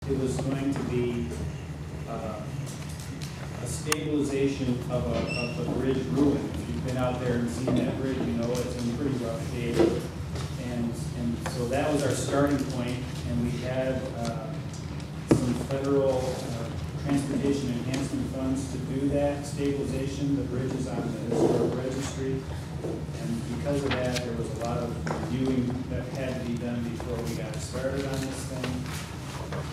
it was going to be a stabilization of the bridge ruin. If you've been out there and seen that bridge, you know it's in pretty rough shape. And so that was our starting point, and we had some federal transportation enhancement funds to do that stabilization. The bridge is on the historic registry, and because of that, there was a lot of reviewing that had to be done before we got started on this thing.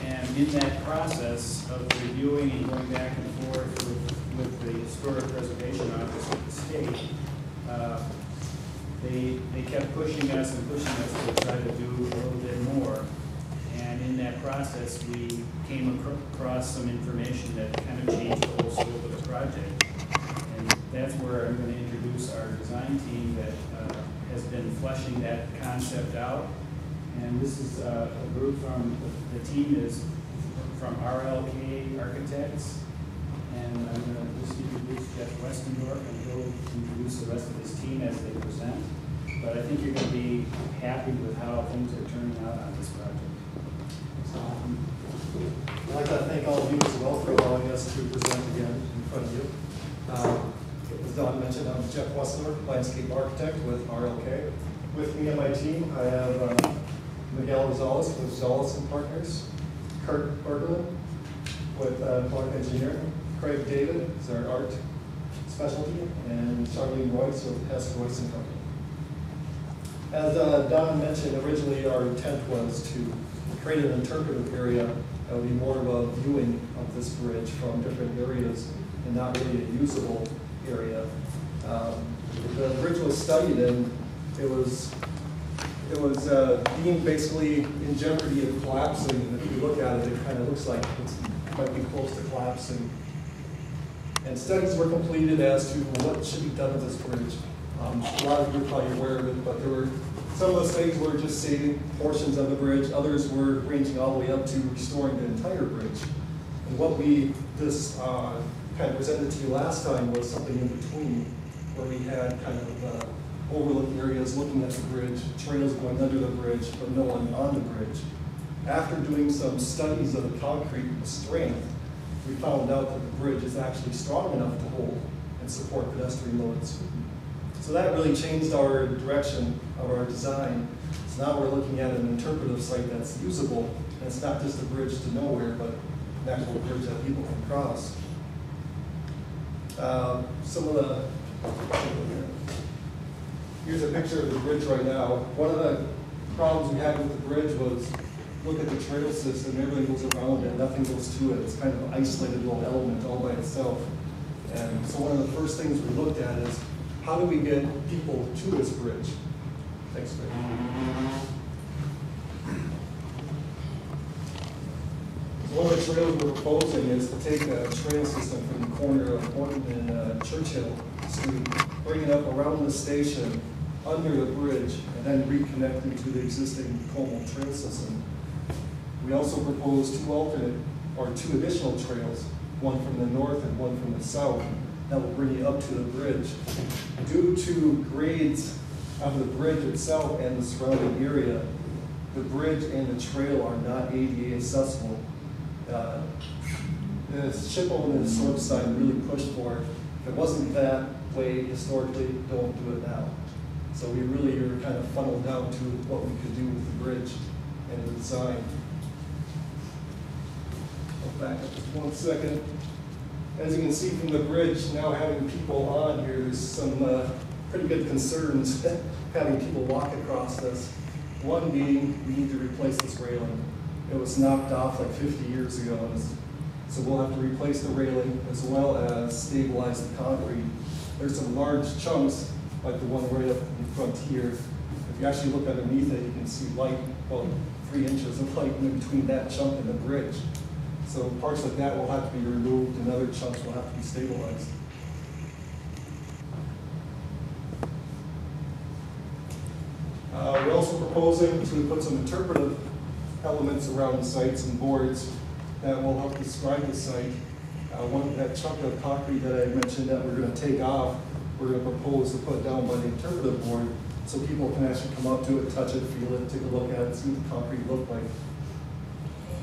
And in that process of reviewing and going back and forth with the Historic Preservation Office of the state, they kept pushing us to try to do a little bit more. And in that process, we came across some information that kind of changed the whole scope of the project. And that's where I'm going to introduce our design team that has been fleshing that concept out. And this is a group from, the team is from RLK Architects. And I'm going to just introduce Jeff Westendorf, and he'll introduce the rest of his team as they present. But I think you're going to be happy with how things are turning out on this project. I'd like to thank all of you as well for allowing us to present again in front of you. As Don mentioned, I'm Jeff Westendorf, landscape architect with RLK. With me on my team, I have Miguel Rosales with Rosales and Partners, Kurt Bergerlin with Clark Engineering, Craig David is our art specialty, and Charlene Royce with Hess Royce and Company. As Don mentioned, originally our intent was to create an interpretive area that would be more of a viewing of this bridge from different areas and not really a usable area. The bridge was studied, and it was being basically in jeopardy of collapsing. And if you look at it, it kind of looks like it might be close to collapsing. And studies were completed as to what should be done with this bridge. A lot of you are probably aware of it, but there were some of the studies were just saving portions of the bridge. Others were ranging all the way up to restoring the entire bridge. And what we just kind of presented to you last time was something in between, where we had kind of overlook areas looking at the bridge, trails going under the bridge, but no one on the bridge. After doing some studies of the concrete strength, we found out that the bridge is actually strong enough to hold and support pedestrian loads. So that really changed our direction of our design. So now we're looking at an interpretive site that's usable, and it's not just a bridge to nowhere, but an actual bridge that people can cross. Here's a picture of the bridge right now. One of the problems we had with the bridge was, look at the trail system, everything goes around it, nothing goes to it. It's kind of an isolated little element all by itself. And so one of the first things we looked at is, how do we get people to this bridge? Thanks, Greg. So one of the trails we're proposing is to take a trail system from the corner of Horton and Churchill Street, bring it up around the station, under the bridge, and then reconnect it to the existing Como trail system. We also propose two additional trails, one from the north and one from the south, that will bring you up to the bridge. Due to grades of the bridge itself and the surrounding area, the bridge and the trail are not ADA accessible. The SHPO and the Historic Society really pushed for it. If it wasn't that way historically, don't do it now. So we really are kind of funneled down to what we could do with the bridge and the design. I'll back up just 1 second. As you can see from the bridge, now having people on here, there's some pretty good concerns having people walk across this. One being, we need to replace this railing. It was knocked off like 50 years ago, so we'll have to replace the railing as well as stabilize the concrete. There's some large chunks, like the one right up in front here. If you actually look underneath it, you can see light, well, 3 inches of light in between that chunk and the bridge. So parts like that will have to be removed, and other chunks will have to be stabilized. We're also proposing to put some interpretive elements around the sites and boards that will help describe the site. That chunk of concrete that I mentioned that we're going to take off, we're going to propose to put down by the interpretive board so people can actually come up to it, touch it, feel it, take a look at it, see what the concrete looked like.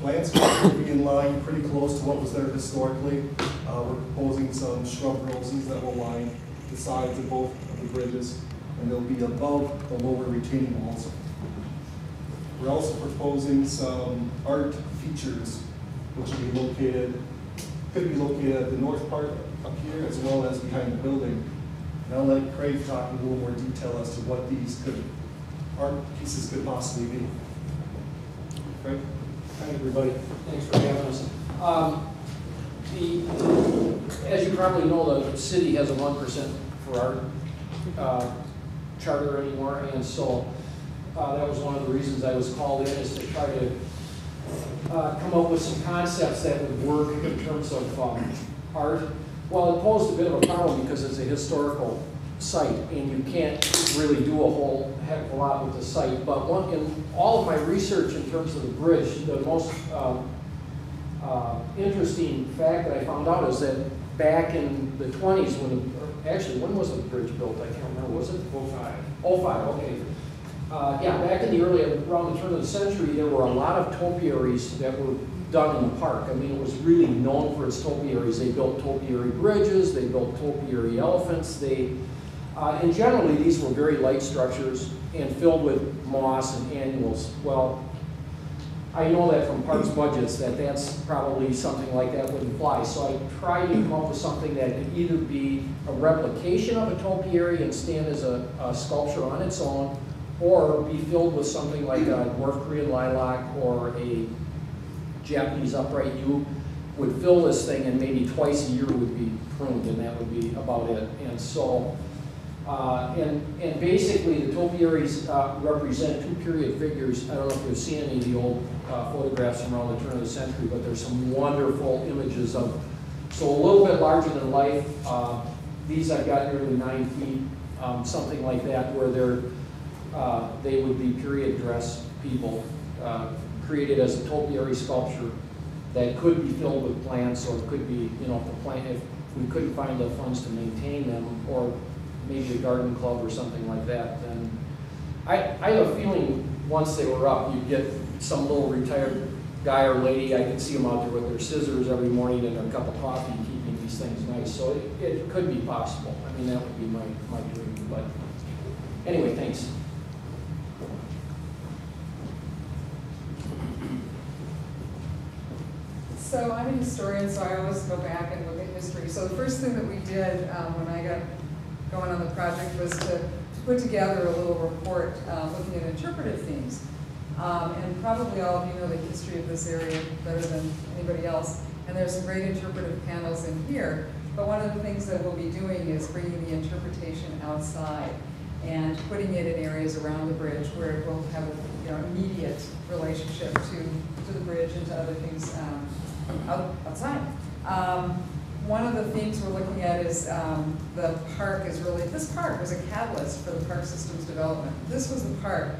Landscape will be in line pretty close to what was there historically. We're proposing some shrub roses that will line the sides of both of the bridges, and they'll be above the lower retaining walls. We're also proposing some art features, which will be located, could be located at the north part up here, as well as behind the building. And I'll let Craig talk in a little more detail as to what these art pieces could possibly be. Craig? Hi, everybody. Thanks for having us. As you probably know, the city has a 1% for art charter anymore, and so that was one of the reasons I was called in, is to try to come up with some concepts that would work in terms of art. Well, it posed a bit of a problem because it's a historical site, and you can't really do a whole heck of a lot with the site. But in all of my research in terms of the bridge, the most interesting fact that I found out is that back in the 20s, when was the bridge built? I can't remember. Was it? 05. 05, okay. Yeah, back in around the turn of the century, there were a lot of topiaries that were done in the park. I mean, it was really known for its topiaries. They built topiary bridges, they built topiary elephants, and generally these were very light structures and filled with moss and annuals. Well, I know that from parks budgets that's probably something like that wouldn't fly. So I tried to come up with something that could either be a replication of a topiary and stand as a sculpture on its own, or be filled with something like a dwarf Korean lilac or a Japanese upright yew. Would fill this thing, and maybe twice a year would be pruned, and that would be about it. And so, and basically the topiaries represent two period figures. I don't know if you've seen any of the old photographs from around the turn of the century, but there's some wonderful images of, so a little bit larger than life. These I've got nearly 9 feet, something like that, where they would be period dress people, created as a topiary sculpture that could be filled with plants, or it could be, if we couldn't find the funds to maintain them, or maybe a garden club or something like that, then I have a feeling once they were up, you'd get some little retired guy or lady. I could see them out there with their scissors every morning and their cup of coffee, keeping these things nice. So it could be possible. I mean, that would be my dream. But anyway, thanks. So I'm a historian, so I always go back and look at history. So the first thing that we did when I got going on the project was to put together a little report looking at interpretive themes. And probably all of you know the history of this area better than anybody else. And there's some great interpretive panels in here. But one of the things that we'll be doing is bringing the interpretation outside and putting it in areas around the bridge where it will have an immediate relationship to the bridge and to other things outside. One of the themes we're looking at is the park is really, this park was a catalyst for the park system's development. This was the park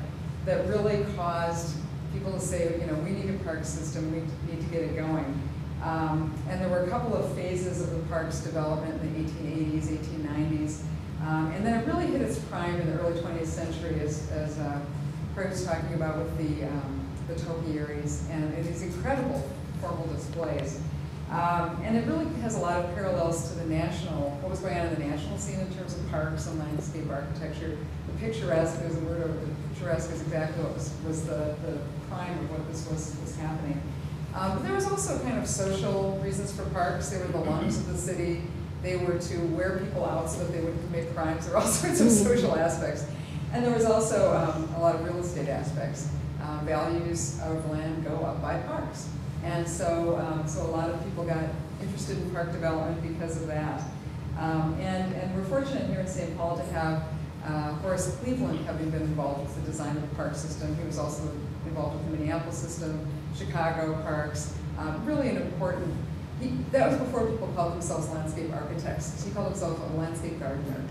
that really caused people to say, we need a park system, we need to get it going. And there were a couple of phases of the park's development in the 1880s, 1890s. And then it really hit its prime in the early 20th century, as Craig was talking about, with the topiaries and these incredible formal displays. And it really has a lot of parallels to what was going on in the national scene in terms of parks and landscape architecture. The picturesque, there's a word over the picturesque, is exactly what was the prime of what this was happening. But there was also kind of social reasons for parks. They were the lungs of the city. They were to wear people out so that they wouldn't commit crimes. There were all sorts of social aspects. And there was also a lot of real estate aspects. Values of land go up by parks. And so a lot of people got interested in park development because of that. And we're fortunate here in St. Paul to have Horace Cleveland having been involved with the design of the park system. He was also involved with the Minneapolis system, Chicago parks. Really an important, that was before people called themselves landscape architects. He called himself a landscape gardener.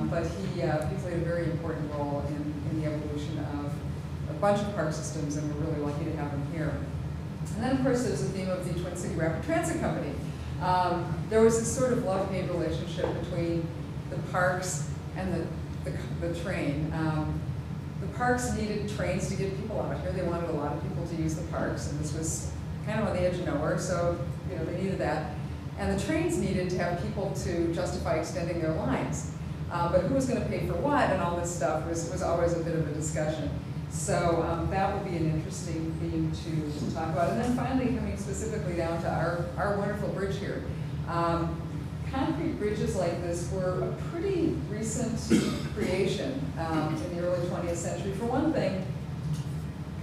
But he played a very important role in the evolution of a bunch of park systems, and we're really lucky to have him here. And then, of course, there's the theme of the Twin City Rapid Transit Company. There was this sort of love-hate relationship between the parks and the train. the parks needed trains to get people out here. They wanted a lot of people to use the parks, and this was kind of on the edge of nowhere, so they needed that. And the trains needed to have people to justify extending their lines. But who was going to pay for what and all this stuff was always a bit of a discussion. So that would be an interesting theme to talk about. And then finally, coming specifically down to our wonderful bridge here. Concrete bridges like this were a pretty recent creation in the early 20th century. For one thing,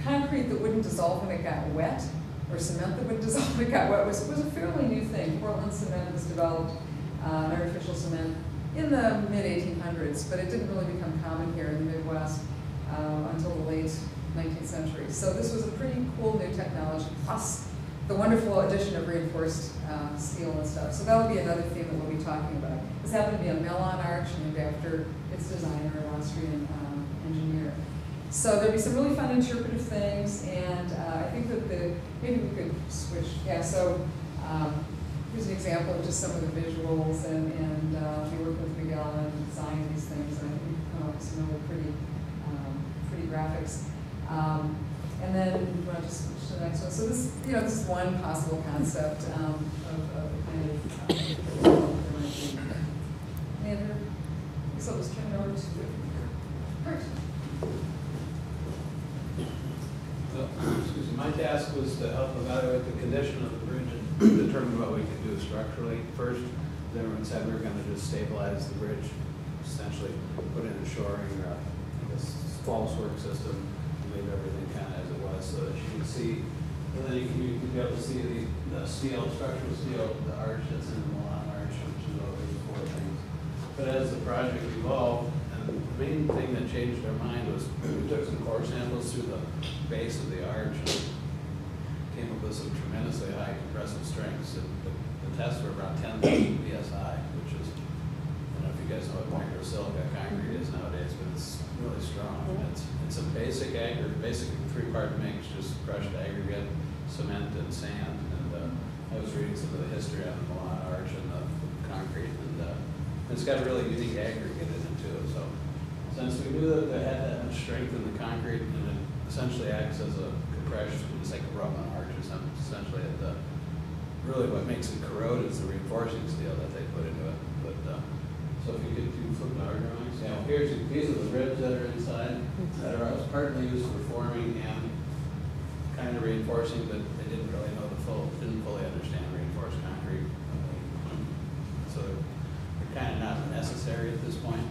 concrete that wouldn't dissolve when it got wet, or cement that wouldn't dissolve when it got wet, was a fairly new thing. Portland cement was developed, an artificial cement, in the mid-1800s, but it didn't really become common here in the Midwest until the late 19th century. So this was a pretty cool new technology, plus the wonderful addition of reinforced steel and stuff. So that'll be another theme that we'll be talking about. This happened to be a Mellon arch named after its designer, an Austrian engineer. So there'll be some really fun interpretive things, and I think that maybe we could switch. Yeah, so here's an example of just some of the visuals, and we work with Miguel and design these things, and I think we've come up with some really pretty graphics. And then you want to just switch to the next one. So this, this is one possible concept of kind of Andrew, so let's turn it over to Kurt. Excuse me, my task was to help evaluate the condition of the bridge and determine what we could do structurally. First, everyone said we were going to just stabilize the bridge, essentially put in a shoring or a false work system, and leave everything kind of as it was, so that you can see, and then you can be able to see the steel, structural steel, the arch that's in the Milan arch, which is over the four things. But as the project evolved, and the main thing that changed our mind was we took some core samples through the base of the arch and came up with some tremendously high compressive strengths. The tests were around 10,000 psi, which is, I don't know if you guys know what microsilica concrete is nowadays, but it's really strong. It's a basic three-part mix, just crushed aggregate, cement, and sand. And I was reading some of the history on the Milan arch and the concrete, and it's got a really unique aggregate in it too. So since we knew that they had that much strength in the concrete, and it essentially acts as a compression, it's like a rub on arch or something. Essentially, really what makes it corrode is the reinforcing steel that they put into it. But so if you could flip to our drawings, yeah. These are the ribs that are inside that are partly used for forming and kind of reinforcing, but they didn't really know didn't fully understand reinforced concrete. So they're kind of not necessary at this point.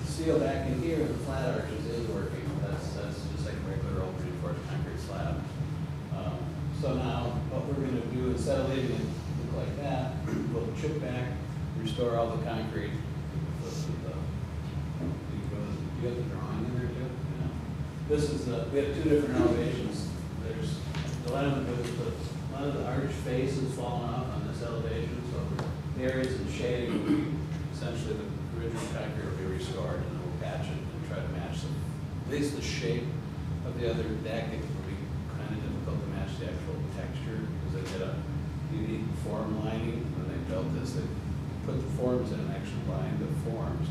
The steel back in here, the flat arches is working. That's just like a regular old reinforced concrete slab. So now what we're going to do, instead of leaving it look like that, we'll chip back, restore all the concrete. You have the drawing in there too? Yeah. This is we have two different elevations. There's a lot of the arch face has fallen off on this elevation, so the areas of shading will be essentially the original concrete will be restored, and then we'll patch it and try to match at least the shape of the other deck. It will be kind of difficult to match the actual texture because they did a unique form lining when they built this. They put the forms in and actually lined the forms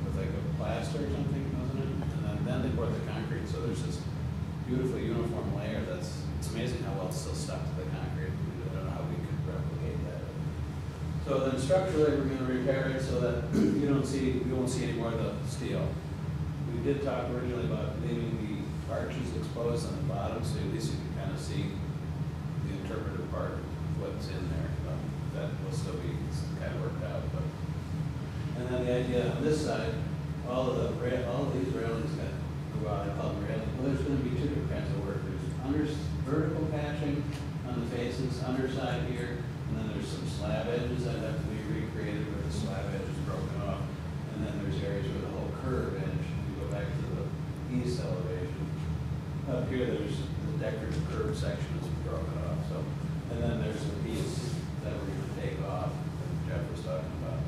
with like a plaster or something, wasn't it? And then they poured the concrete, so there's this beautifully uniform layer it's amazing how well it's still stuck to the concrete. I don't know how we could replicate that. So then structurally we're going to repair it so that you won't see any more of the steel. We did talk originally about leaving the arches exposed on the bottom, so at least you can kind of see the interpretive part of what's in there. That will still be kind of worked out. And then the idea on this side, all of these railings got I call them railings. Well, there's going to be two different kinds of work. There's vertical patching on the faces, underside here, and then there's some slab edges that have to be recreated where the slab edge is broken off. And then there's areas where the whole curve edge, you go back to the east elevation. Up here, there's the decorative curve section is broken off. So, and then there's a piece that we're going to take off that Jeff was talking about.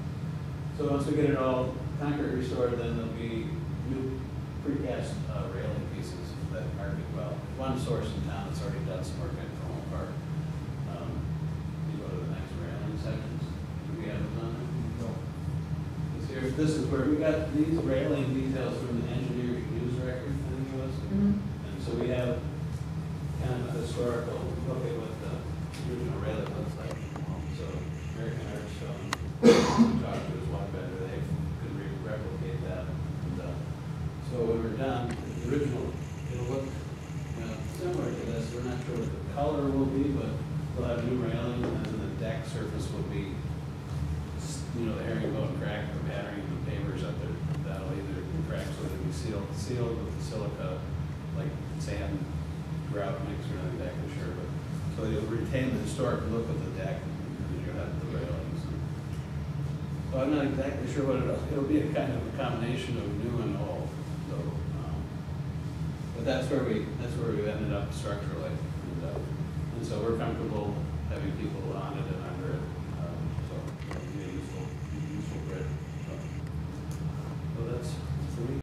So once we get it all concrete restored, then there'll be new precast railing pieces that are well. One source in town that's already done some work at Colon Park. You go to the next railing sections. Do we have them on there? No. This is where we got these railing details from the engineer. not sure what the color will be, but they'll have new railings, and then the deck surface will be, you know, the herringbone crack, the battering, the pavers up there, that'll either crack, so it'll be sealed with the silica, like sand, grout mix or anything, that for sure, but, so you'll retain the historic look of the deck, and then you'll have the railings. So I'm not exactly sure what it'll be a kind of a combination of new and old, so, but that's where we've ended up structurally. And so we're comfortable having people on it and under it, so it'll be a useful bridge.